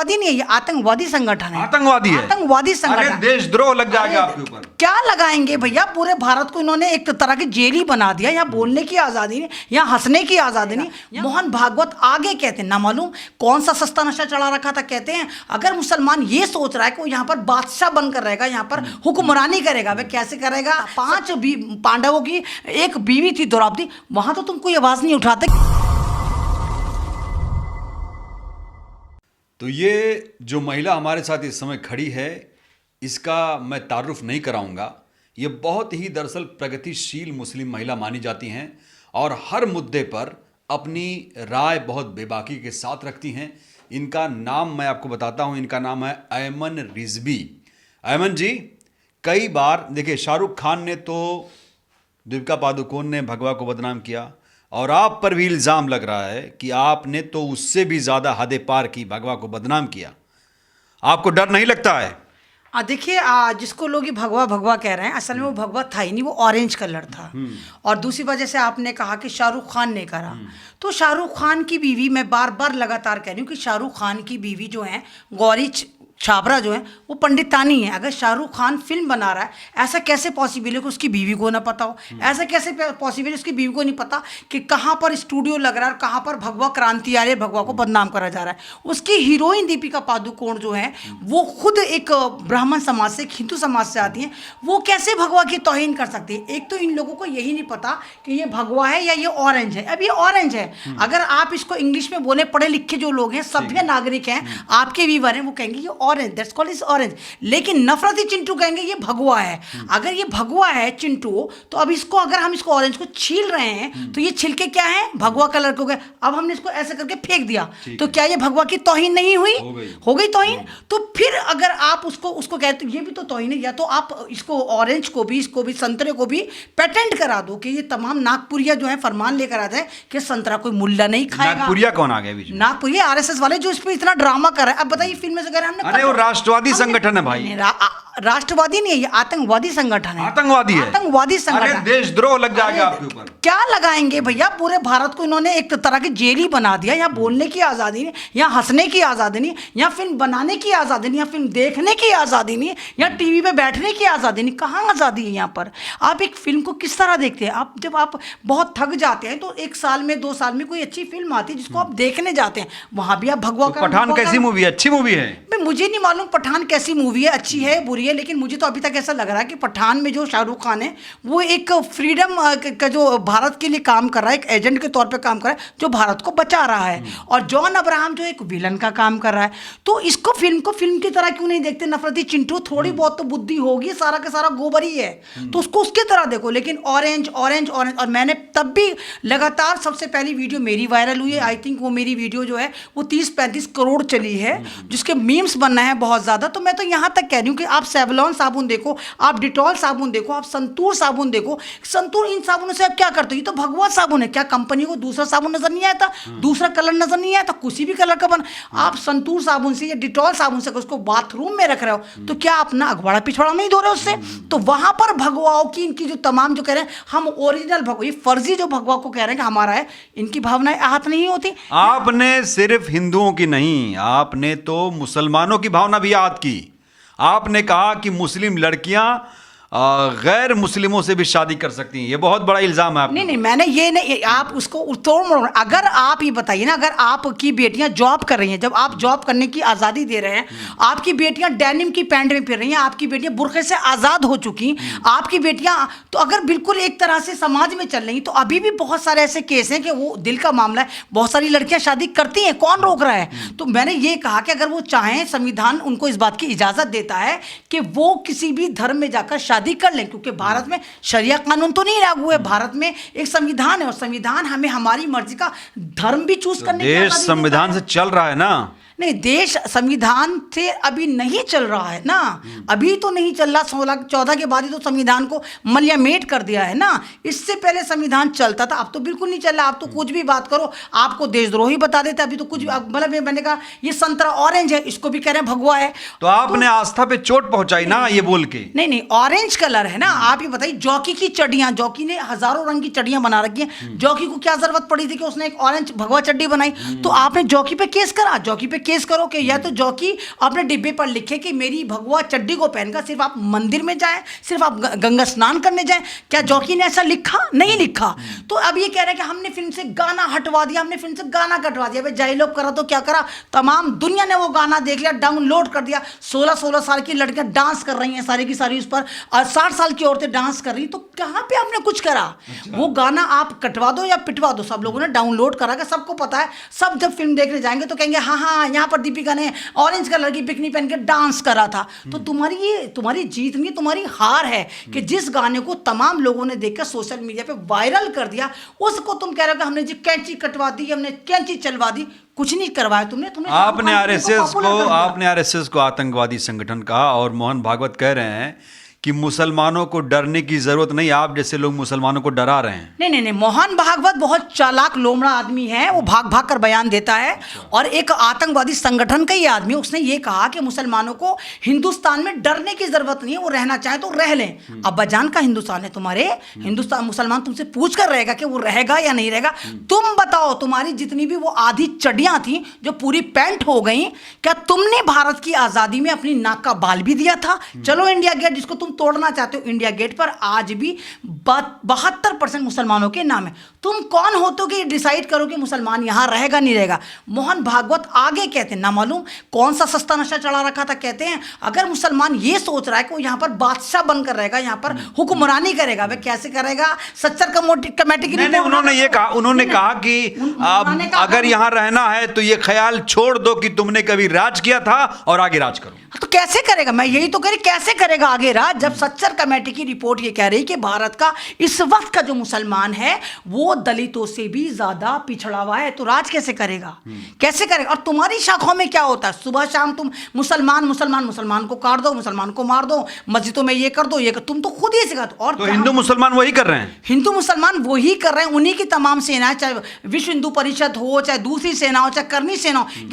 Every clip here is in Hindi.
आतंकवादी नहीं है, ये आतंकवादी संगठन है। आतंकवादी है, आतंकवादी संगठन। देशद्रोह लग जाएगा आपके ऊपर। क्या लगाएंगे भैया, पूरे भारत को इन्होंने एक तरह की जेल ही बना दिया। यहाँ बोलने की आजादी नहीं, यहाँ हंसने की आजादी नहीं। मोहन भागवत आगे कहते हैं, ना मालूम कौन सा सस्ता नशा चढ़ा रखा था, कहते हैं अगर मुसलमान ये सोच रहा है कि वो यहाँ पर बादशाह बनकर रहेगा, यहाँ पर हुक्मरानी करेगा, वह कैसे करेगा। 5 पांडवों की एक बीवी थी द्रौपदी, वहां तो तुम कोई आवाज नहीं उठाते। तो ये जो महिला हमारे साथ इस समय खड़ी है, इसका मैं तारुफ नहीं कराऊंगा। ये बहुत ही दरअसल प्रगतिशील मुस्लिम महिला मानी जाती हैं और हर मुद्दे पर अपनी राय बहुत बेबाकी के साथ रखती हैं। इनका नाम मैं आपको बताता हूं, इनका नाम है अयमन रिजवी। अयमन जी, कई बार देखिए, शाहरुख खान ने तो दीपिका पादुकोण ने भगवा को बदनाम किया और आप पर भी इल्ज़ाम लग रहा है कि आपने तो उससे भी ज़्यादा हदें पार की, भगवा को बदनाम किया। आपको डर नहीं लगता है? देखिए, जिसको लोग ये भगवा भगवा कह रहे हैं, असल में वो भगवा था ही नहीं, वो ऑरेंज कलर था। और दूसरी वजह से आपने कहा कि शाहरुख खान ने करा, तो शाहरुख खान की बीवी, मैं बार बार लगातार कह रही हूँ कि शाहरुख खान की बीवी जो है गौरी छाबरा जो है वो पंडितानी है। अगर शाहरुख खान फिल्म बना रहा है, ऐसा कैसे पॉसिबल है कि उसकी बीवी को ना पता हो? ऐसा कैसे पॉसिबल है उसकी बीवी को नहीं पता कि कहाँ पर स्टूडियो लग रहा है और कहाँ पर भगवा क्रांति आ रही है, भगवा को बदनाम करा जा रहा है। उसकी हीरोइन दीपिका पादुकोण जो है वो खुद एक ब्राह्मण समाज से, एक हिंदू समाज से आती है, वो कैसे भगवा की तौहीन कर सकती है? एक तो इन लोगों को यही नहीं पता कि ये भगवा है या ये ऑरेंज है। अब ये ऑरेंज है, अगर आप इसको इंग्लिश में बोले, पढ़े लिखे जो लोग हैं, सभ्य नागरिक हैं, आपके व्यूअर हैं, वो कहेंगे ये orange, that's called is orange. लेकिन नफरती चिंटू कहेंगे ये भगवा है। अगर ये भगवा है चिंटू, तो अब इसको, अगर हम इसको ऑरेंज को छील रहे हैं तो ये छिलके क्या है? भगवा कलर के हो गए। अब हमने इसको ऐसे करके फेंक दिया, तो क्या ये भगवा की तौहीन नहीं हुई? हो गई तौहीन। तो फिर अगर आप उसको कहते, ये भी तो तौहीन है। या तो आप इसको ऑरेंज को भी, इसको भी, संतरे को भी पेटेंट करा दो कि ये तमाम नागपुरिया जो है फरमान लेकर आ जाए कि संतरा कोई मुल्ला नहीं खाएगा। नागपुरिया कौन आ गया बीच में? नागपुरिया आरएसएस वाले जो इस पे इतना ड्रामा कर रहे हैं। अब बताइए, फिल्म में से अगर हमने, अरे वो राष्ट्रवादी संगठन है भाई। राष्ट्रवादी नहीं है, ये आतंकवादी संगठन है। आतंकवादी है, आतंकवादी संगठन। देशद्रोह लग जाएगा आपके ऊपर। क्या लगाएंगे भैया, पूरे भारत को इन्होंने एक तरह की जेल ही बना दिया। यहाँ बोलने की आजादी नहीं, यहाँ हंसने की आजादी नहीं, यहाँ फिल्म बनाने की आजादी नहीं, यहाँ फिल्म देखने की आजादी नहीं, यहाँ टीवी पे बैठने की आजादी नहीं। कहाँ आजादी है यहाँ पर? आप एक फिल्म को किस तरह देखते हैं? आप जब आप बहुत थक जाते हैं तो 1 साल में, 2 साल में कोई अच्छी फिल्म आती है जिसको आप देखने जाते हैं, वहां भी आप भगवा का। पठान कैसी मूवी है? अच्छी मूवी है। मुझे नहीं मालूम पठान कैसी मूवी है, अच्छी है बुरी है, लेकिन मुझे तो अभी तक ऐसा लग रहा है कि पठान में जो शाहरुख खान है वो एक फ्रीडम का जो भारत के लिए काम कर रहा है, एक एजेंट के तौर पे काम कर रहा है जो भारत को बचा रहा है, और जॉन अब्राहम जो एक विलन का काम कर रहा है। तो इसको फिल्म की तरह क्यों नहीं देखते? नफरती चिंटू, थोड़ी बहुत तो बुद्धि होगी, सारा का सारा गोबर ही है, तो उसको उसके तरह देखो। लेकिन ऑरेंज ऑरेंज ऑरेंज। और मैंने तब भी लगातार, सबसे पहली वीडियो मेरी वायरल हुई है, आई थिंक वो मेरी वीडियो जो है वो 30-35 करोड़ चली है, जिसके मीम्स बनना है बहुत ज़्यादा। तो मैं तो यहाँ तक कह रही हूँ कि आप सेवलॉन साबुन देखो, आप डिटॉल साबुन देखो, आप संतूर साबुन देखो। संतूर, इन साबुनों से आप क्या करते हो? ये तो भगवा साबुन है। क्या कंपनी को दूसरा साबुन नजर नहीं आया था? दूसरा कलर नजर नहीं आया था? किसी भी कलर का बन, आप संतूर साबुन से या डिटॉल साबुन से उसको बाथरूम में रख रहे हो, तो क्या अपना अगवाड़ा पिछवाड़ा नहीं धो रहे उससे? तो वहां पर भगवाओं की, इनकी जो तमाम जो कह रहे हैं हम ओरिजिनल भगवा, ये फर्जी जो भगवा को कह रहे हैं कि हमारा है, इनकी भावनाएं आहत नहीं होती। आपने सिर्फ हिंदुओं की नहीं, आपने तो मुसलमानों की भावना भी आहत की। आपने कहा कि मुस्लिम लड़कियां गैर मुस्लिमों से भी शादी कर सकती हैं। ये बहुत बड़ा इल्जाम है। नहीं, मैंने ये नहीं, आप उसको तोड़ मरोड़। अगर आप ये बताइए ना, अगर आपकी बेटियां जॉब कर रही हैं, जब आप जॉब करने की आज़ादी दे रहे हैं, आपकी बेटियां डेनिम की पैंट में फिर रही हैं, आपकी बेटियां बुर्के से आज़ाद हो चुकी, आपकी बेटियां तो अगर बिल्कुल एक तरह से समाज में चल रही, तो अभी भी बहुत सारे ऐसे केस हैं कि वो दिल का मामला है, बहुत सारी लड़कियां शादी करती हैं, कौन रोक रहा है? तो मैंने ये कहा कि अगर वो चाहें, संविधान उनको इस बात की इजाज़त देता है कि वो किसी भी धर्म में जाकर शादी कर लें, क्योंकि भारत में शरिया कानून तो नहीं लागू है, भारत में एक संविधान है, और संविधान हमें हमारी मर्जी का धर्म भी चूज करने की देश संविधान से चल रहा है ना। नहीं, देश संविधान से अभी नहीं चल रहा है ना, अभी तो नहीं चल रहा। 16-14 के बाद ही तो संविधान को मलियामेट कर दिया है ना। इससे पहले संविधान चलता था, अब तो बिल्कुल नहीं चल रहा। आप तो कुछ भी बात करो, आपको देशद्रोही बता देते। अभी तो कुछ मतलब मैंने कहा ये संतरा ऑरेंज है, इसको भी कह रहे हैं भगवा है। तो आपने आस्था पे चोट पहुंचाई ना ये बोल के। नहीं, ऑरेंज कलर है ना। आप ये बताइए, जॉकी की चड्डियां, जॉकी ने हजारों रंग की चड्डियां बना रखी हैं, जॉकी को क्या जरूरत पड़ी थी कि उसने एक ऑरेंज भगवा चड्डी बनाई? तो आपने जॉकी पे केस करा, जॉकी पे केस करो कि या तो जॉकी अपने डिब्बे पर लिखे कि मेरी भगवा चड्डी को पहनकर सिर्फ आप मंदिर में जाएं, सिर्फ आप गंगा स्नान करने जाएं। क्या जॉकी ने ऐसा लिखा? नहीं लिखा। तो अब ये कह रहे हैं कि हमने फिल्म से गाना हटवा दिया, हमने फिल्म से गाना कटवा दिया। भाई जाई लोग करा तो क्या करा, तमाम दुनिया ने वो गाना देख लिया, डाउनलोड कर दिया। 16-16 साल की लड़कियां डांस कर रही हैं सारी की सारी उस पर, और 60 साल की औरतें डांस कर रही। तो कहाँ पे आपने कुछ करा? वो गाना आप कटवा दो या पिटवा दो, सब लोगों ने डाउनलोड करा के सबको पता है। सब जब फिल्म देखने जाएंगे तो कहेंगे हाँ हाँ यहाँ पर दीपिका ने ऑरेंज कलर की बिकनी पहन के डांस करा था। तो तुम्हारी जीत नहीं, तुम्हारी हार है कि जिस गाने को तमाम लोगों ने देखकर सोशल मीडिया पे वायरल कर दिया, उसको तुम कह रहे हो कि हमने जी कैंची कटवा दी, हमने कैंची चलवा दी। कुछ नहीं करवाया तुमने। आपने आरएसएस को आतंकवादी संगठन कहा, और मोहन भागवत कह रहे हैं कि मुसलमानों को डरने की जरूरत नहीं, आप जैसे लोग मुसलमानों को डरा रहे हैं। नहीं, मोहन भागवत बहुत चालाक लोमड़ा आदमी है, वो भाग भाग कर बयान देता है। और एक आतंकवादी संगठन का ही आदमी, उसने ये कहा कि मुसलमानों को हिंदुस्तान में डरने की जरूरत नहीं है, वो रहना चाहे तो रह लें। अब्बाजान का हिंदुस्तान है तुम्हारे, हिंदुस्तान मुसलमान तुमसे पूछ कर रहेगा कि वो रहेगा या नहीं रहेगा। तुम बताओ, तुम्हारी जितनी भी वो आधी चड्डियां थी जो पूरी पैंट हो गई, क्या तुमने भारत की आजादी में अपनी नाक का बाल भी दिया था? चलो इंडिया गेट जिसको तुम तोड़ना चाहते हो, इंडिया गेट पर आज भी 72% मुसलमानों के नाम है। तुम कौन होते हो कि डिसाइड करो कि मुसलमान यहां रहेगा नहीं रहेगा? मोहन भागवत आगे कहते हैं, ना मालूम कौन सा सस्ता नशा चढ़ा रखा था, कहते हैं अगर मुसलमान ये सोच रहा है कि वो यहां पर बादशाह बनकर रहेगा, यहां पर हुक्मरानी करेगा, वह कैसे करेगा? सच्चर कमेटी की नहीं, उन्होंने कहा कि अगर यहां रहना है तो ये ख्याल छोड़ दो कि तुमने कभी राज किया था और आगे राज करो। तो कैसे करेगा? मैं यही तो कह रही, कैसे करेगा आगे राज, जब सच्चर कमेटी की रिपोर्ट ये कह रही कि भारत का इस वक्त का जो मुसलमान है वो दलितों से भी ज्यादा पिछड़ा हुआ है, तो राज कैसे करेगा? कैसे करेगा? और तुम्हारी शाखाओं में क्या होता है? सुबह शाम तुम मुसलमान को काट दो, मुसलमान को मार दो, मस्जिदों में ये कर दो, ये कर, तुम तो खुद ही सिखाते। और तो हिंदू मुसलमान वही कर रहे हैं, हिंदू मुसलमान वही कर रहे हैं। उन्हीं की तमाम सेनाएं, चाहे विश्व हिंदू परिषद हो, चाहे दूसरी सेना हो, चाहे करनी सेना हो,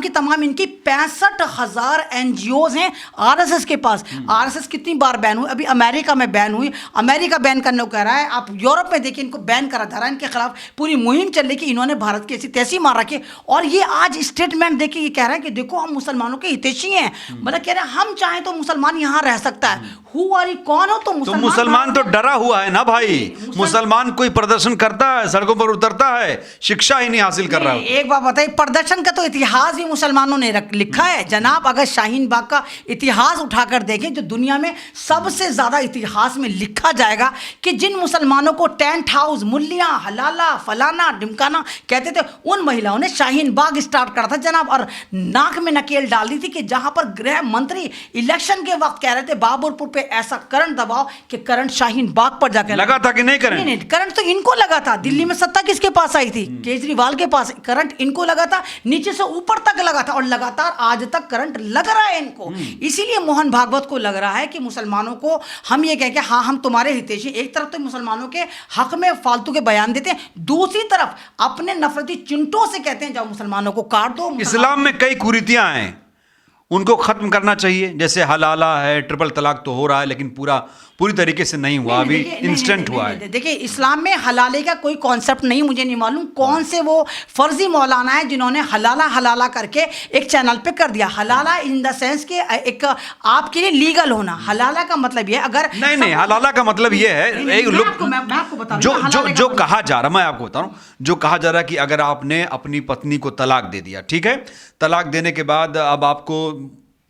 की तमाम इनकी 65,000 एनजीओज हैं आरएसएस के पास। आरएसएस कितनी बार बैन हुई? अभी अमेरिका में बैन हुई, अमेरिका बैन करने को कह रहा है। आप यूरोप में देखिए, इनको बैन करा जा रहा है, इनके खिलाफ पूरी मुहिम चल रही कि इन्होंने भारत की ऐसी तैसी मार रखी। और ये आज स्टेटमेंट देखिए, ये कह रहा है कि देखो हम मुसलमानों के हितैषी हैं, मतलब कह रहे हैं हम चाहें तो मुसलमान यहां रह सकता है। कौन हो? तो मुसलमान तो डरा हुआ है ना भाई। मुसलमान कोई प्रदर्शन करता है, सड़कों पर उतरता है, शिक्षा ही नहीं हासिल कर रहा है। एक बात बताइए, प्रदर्शन का तो इतिहास भी मुसलमानों ने लिखा है जनाब। अगर शाहीन बाग का इतिहास उठाकर देखें, जो दुनिया में सबसे ज्यादा इतिहास में लिखा जाएगा कि जिन मुसलमानों को टेंट हाउस, मुल्लियां, हलाला, फलाना ढिमकाना कहते थे, उन महिलाओं ने शाहीन बाग स्टार्ट करा था जनाब। और नाक में नकेल डाल दी थी कि जहां पर गृह मंत्री इलेक्शन के वक्त कह रहे थे बाबरपुर पे ऐसा करंट दबाओ कि करंट शाहीन बाग पर जाकर लगा था कि नहीं करंट? नहीं, करंट तो इनको लगा था। दिल्ली में सत्ता किसके पास आई थी? केजरीवाल के पास। करंट इनको लगा था, नीचे से ऊपर तक लगा था, और लगातार आज तक करंट लग रहा है इनको। इसीलिए मोहन भागवत को लग रहा है कि मुसलमानों को हम ये कहें कि हाँ हम तुम्हारे हितैषी। एक तरफ तो मुसलमानों के हक में फालतू के बयान देते हैं, दूसरी तरफ अपने नफरती चिंटों से कहते हैं जाओ मुसलमानों को काट दो। इस्लाम में कई कुरीतियां हैं, उनको खत्म करना चाहिए। जैसे हलाला है, ट्रिपल तलाक तो हो रहा है लेकिन पूरी तरीके से नहीं हुआ, अभी इंस्टेंट हुआ है। देखिए इस्लाम में हलाले का कोई कॉन्सेप्ट नहीं, मुझे नहीं मालूम कौन से वो फर्जी मौलाना है जिन्होंने हलाला करके एक चैनल पे कर दिया। हलाला इन द सेंस के एक आपके लिए लीगल होना। हलाला का मतलब ये, अगर नहीं, हलाला का मतलब ये है, जो कहा जा रहा, मैं आपको बता रहा हूं, जो कहा जा रहा है कि अगर आपने अपनी पत्नी को तलाक दे दिया, ठीक है, तलाक देने के बाद अब आपको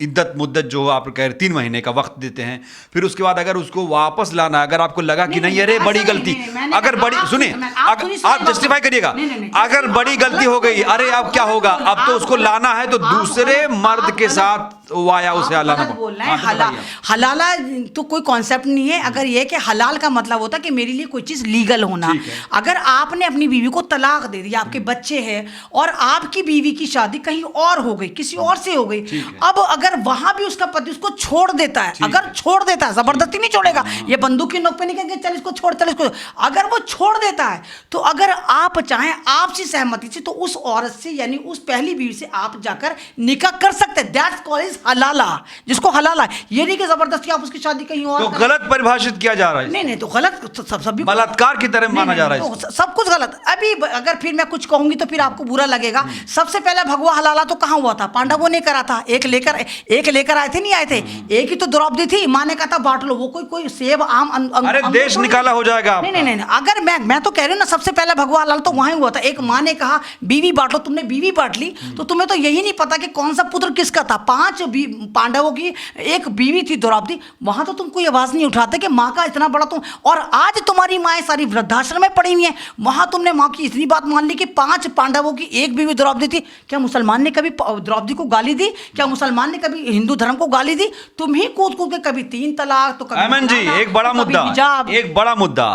इद्दत मुद्दत जो आप कह रहे 3 महीने का वक्त देते हैं, फिर उसके बाद अगर उसको वापस लाना, अगर आपको लगा कि नहीं अरे बड़ी गलती, अगर बड़ी सुनिए, आप जस्टिफाई करिएगा, अगर बड़ी गलती हो गई, अरे अब क्या होगा, अब तो उसको लाना है तो दूसरे मर्द के साथ वाया उसे हलाला तो कोई कॉन्सेप्ट नहीं है। अगर ये कि हलाल का मतलब होता है कि मेरे लिए कोई चीज लीगल होना। अगर आपने अपनी बीवी को तलाक दे दिया, आपके बच्चे हैं और आपकी बीवी की शादी कहीं और हो गई, किसी और से हो गई, अब अगर वहां भी उसका पति उसको छोड़ देता है, अगर छोड़ देता है, जबरदस्ती नहीं छोड़ेगा, ये बंदूक की नोक पे नहीं कहेंगे चल इसको छोड़, चल इसको, अगर वो छोड़ देता है तो अगर आप चाहें आपसी सहमति से तो उस औरत से यानी उस पहली बीवी से आप जाकर निकाह कर सकते हैं। दैट्स कॉल्ड हलाला, जिसको हलाला, ये नहीं कि जबरदस्ती आप उसकी शादी कहीं और तो करें। गलत परिभाषित किया जा रहा है, नहीं नहीं, तो गलत सब भी बलात्कार की तरह माना जा रहा है तो सब कुछ गलत। अभी अगर फिर मैं कुछ कहूंगी तो फिर आपको बुरा लगेगा। सबसे पहले भगवा हलाला तो कहाँ हुआ था? पांडवों ने करा था। एक लेकर आए थे, नहीं आए थे? एक ही तो द्रौपदी थी, माँ ने कहा था बांट लो। वो कोई सेब आम अरे देश निकाला हो जाएगा नहीं नहीं नहीं, अगर मैं तो कह रही हूँ ना, सबसे पहले भगवा हलाल तो वहां हुआ था। एक माँ ने कहा बीवी बांट लो, तुमने बीवी बांट ली, तो तुम्हें तो यही नहीं पता कि कौन सा पुत्र किसका था। 5 पांडवों की एक बीवी थी द्रौपदी, वहां तो तुम कोई आवाज नहीं उठाते कि माँ का इतना बड़ा तुम। और आज तुम्हारी माएँ सारी वृद्धाश्रम में पड़ी हुई हैं, वहां तुमने माँ की इतनी बात मान ली कि 5 पांडवों की एक बीवी द्रौपदी थी। क्या मुसलमान ने कभी द्रौपदी को गाली दी? क्या मुसलमान ने कभी हिंदू धर्म को गाली दी? तुम ही कूद कूद के कभी 3 तलाक, तो कभी अमन जी तलाक, एक बड़ा तो कभी मुद्दा, हिजाब। एक बड़ा मुद्दा,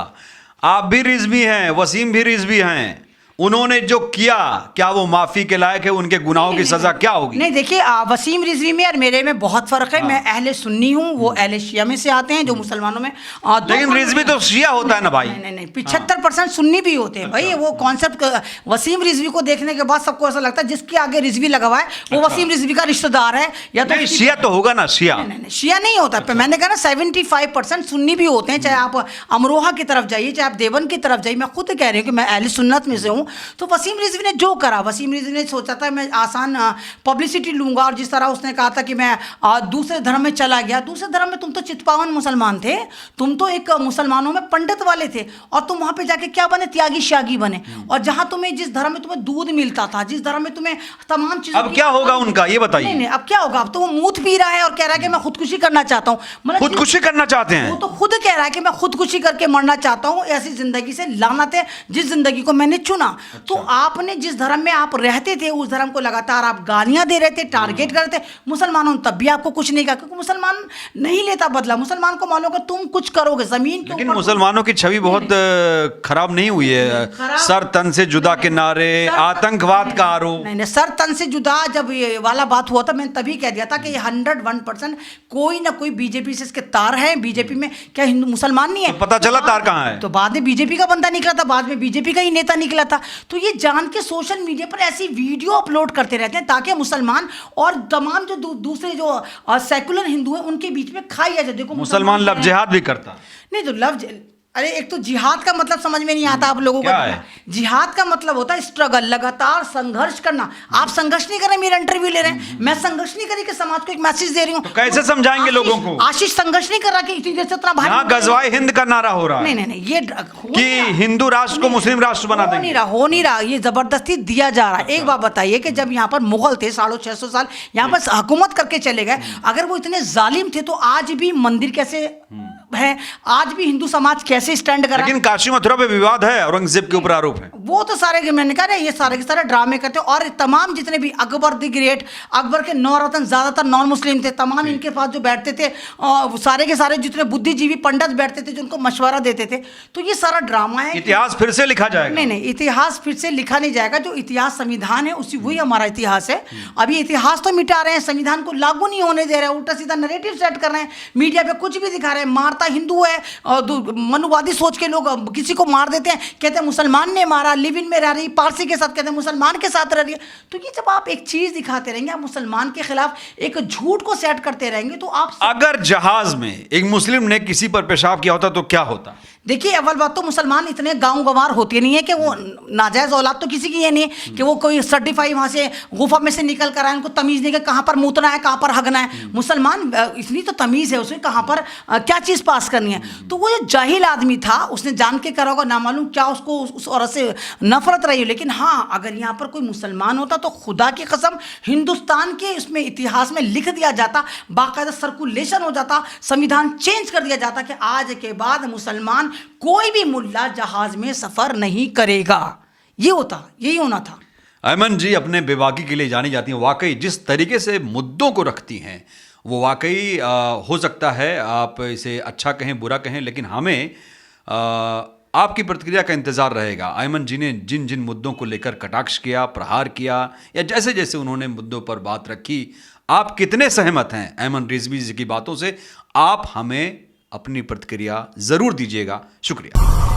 आप भी रिजवी हैं, वसीम भी रिजवी हैं, उन्होंने जो किया क्या वो माफी के लायक है? उनके गुनाहों की सजा क्या होगी? नहीं देखिए, वसीम रिजवी में और मेरे में बहुत फर्क है। मैं अहले सुन्नी हूँ, वो अहले शिया में से आते हैं, जो मुसलमानों में लेकिन रिजवी तो शिया होता है ना भाई। नहीं नहीं, 75% सुन्नी भी होते हैं भाई। वो कॉन्सेप्ट वसीम रिजवी को देखने के बाद सबको ऐसा लगता है जिसके आगे रिजवी लगा हुआ है वो वसीम रिजवी का रिश्तेदार है, या तो शिया तो होगा ना, शिया। नहीं, शिया नहीं होता। मैंने कहा ना 75% सुन्नी भी होते हैं, चाहे आप अमरोहा की तरफ जाइए, चाहे आप देवबंद की तरफ जाइए। मैं खुद कह रही हूँ कि मैं अहले सुन्नत में से हूँ। तो वसीम रिजवी ने जो करा, वसीम रिजवी ने सोचा था मैं आसान पब्लिसिटी लूंगा, और जिस तरह उसने कहा था कि मैं दूसरे धर्म में चला गया। दूसरे धर्म में तुम तो चितपावन मुसलमान थे, तुम तो एक मुसलमानों में पंडित वाले थे, और तुम वहां पे जाके क्या बने? त्यागी श्यागी बने। और जहां तुम्हें, जिस धर्म में तुम्हें दूध मिलता था, जिस धर्म में तुम्हें तमाम चीजें, अब क्या होगा उनका ये बताइए। नहीं नहीं, अब क्या होगा? अब तो वो मूत पी रहा है और कह रहा है कि मैं खुदकुशी करना चाहता हूँ। मतलब खुदकुशी करना चाहते हैं? वो तो खुद कह रहा है कि मैं खुदकुशी करके मरना चाहता हूँ। ऐसी जिंदगी से लानत है जिस जिंदगी को मैंने चुना। तो आपने जिस धर्म में आप रहते थे, उस धर्म को लगातार आप गालियां दे रहे थे, टारगेट कर रहे थे। मुसलमानों ने तब भी आपको कुछ नहीं कहा, क्योंकि मुसलमान नहीं लेता बदला। मुसलमान को मालूम है तुम कुछ करोगे जमीन के लेकिन ऊपर। मुसलमानों की छवि बहुत खराब नहीं हुई है? सर तन से जुदा के नारे, आतंकवाद का आरोप। नहीं, सर तन से जुदा जब ये वाला बात हुआ था, मैंने तभी कह दिया था कि ये 101% कोई ना कोई बीजेपी से इसके तार हैं। बीजेपी में क्या हिंदू मुसलमान नहीं है? तो पता चला तार कहाँ है? तो बाद में बीजेपी का बंदा निकला था, बाद में बीजेपी का ही नेता निकला था। तो ये जान के सोशल मीडिया पर ऐसी वीडियो अपलोड करते रहते हैं ताकि मुसलमान और तमाम जो दूसरे जो सेकुलर हिंदू हैं उनके बीच में खाई आ जाए। देखो मुसलमान लव जिहाद भी करता। नहीं तो अरे एक तो जिहाद का मतलब समझ में नहीं आता आप लोगों को। क्या है? जिहाद का मतलब होता है स्ट्रगल, लगातार संघर्ष करना। आप संघर्ष नहीं कर रहे, मेरा इंटरव्यू ले रहे हैं, मैं संघर्ष नहीं करी कि समाज को एक मैसेज दे रही हूँ। तो कैसे समझाएंगे लोगों को? आशीष संघर्ष नहीं कर रहा कि इतनी देर से इतना भारी। यहाँ गजवाए हिंद का नारा हो रहा है। नहीं नहीं, ये कि हिंदू राष्ट्र को मुस्लिम राष्ट्र बना देंगे। हो नहीं रहा, ये जबरदस्ती दिया जा रहा है। एक बात बताइए कि जब यहाँ पर मुगल थे 650 साल यहाँ पर हुकूमत करके चले गए, अगर वो इतने जालिम थे तो आज भी मंदिर कैसे है, आज भी हिंदू समाज कैसे स्टैंड कर रहा है? लेकिन काशी मथुरा पे विवाद है, औरंगजेब के ऊपर आरोप है। वो तो सारे, मैंने कहा ये सारे के सारे ड्रामे करते हैं। और तमाम जितने भी अकबर द ग्रेट, अकबर के 9 रत्न ज्यादातर नॉन मुस्लिम थे, तमाम इनके पास जो बैठते थे सारे के सारे जितने बुद्धिजीवी पंडित बैठते थे, जिनको मशवरा देते थे। तो ये सारा ड्रामा है। इतिहास फिर से लिखा जाएगा? नहीं नहीं, इतिहास फिर से लिखा नहीं जाएगा। जो इतिहास संविधान है उसी वही हमारा इतिहास है। अभी इतिहास तो मिटा रहे हैं, संविधान को लागू नहीं होने दे रहे हैं, उल्टा सीधा नैरेटिव सेट कर रहे हैं, मीडिया पे कुछ भी दिखा रहे हैं। मारता हिंदू है, मनुवादी सोच के लोग किसी को मार देते हैं, कहते हैं मुसलमान ने मारा, लिव इन में रह रही, पारसी के साथ कहते हैं मुसलमान के साथ रह रही है। तो ये जब आप एक चीज दिखाते रहेंगे, आप मुसलमान के खिलाफ एक झूठ को सेट करते रहेंगे, तो आप अगर जहाज में एक मुस्लिम ने किसी पर पेशाब किया होता तो क्या होता? देखिए, अव्वल बात तो मुसलमान इतने गांव गंवार होते नहीं है कि वो नाजायज औलाद तो किसी की ये नहीं है कि वो कोई सर्टिफाई वहां से गुफा में से निकल कर आए, उनको तमीज नहीं कि कहाँ पर मुतना है, कहाँ पर हगना है। मुसलमान इतनी तो तमीज है उसे, कहाँ पर क्या चीज पास करनी है। तो वो जो जाहिल आदमी था उसने जान के करा होगा, ना मालूम क्या उसको उस औरत से नफरत रही हो। लेकिन हाँ, अगर यहाँ पर कोई मुसलमान होता तो खुदा की कसम हिंदुस्तान के इसमें इतिहास में लिख दिया जाता, बाकायदा सर्कुलेशन हो जाता, संविधान चेंज कर दिया जाता कि आज के बाद मुसलमान कोई भी मुल्ला जहाज में सफर नहीं करेगा। ये होता, यही होना था। अयमन जी अपने बेबाकी के लिए जानी जाती हैं। वाकई जिस तरीके से मुद्दों को रखती हैं वो वाकई हो सकता है आप इसे अच्छा कहें बुरा कहें, लेकिन हमें आपकी प्रतिक्रिया का इंतज़ार रहेगा। अयमन जी ने जिन जिन मुद्दों को लेकर कटाक्ष किया, प्रहार किया, या जैसे जैसे उन्होंने मुद्दों पर बात रखी, आप कितने सहमत हैं अयमन रिजवी जी की बातों से? आप हमें अपनी प्रतिक्रिया ज़रूर दीजिएगा। शुक्रिया।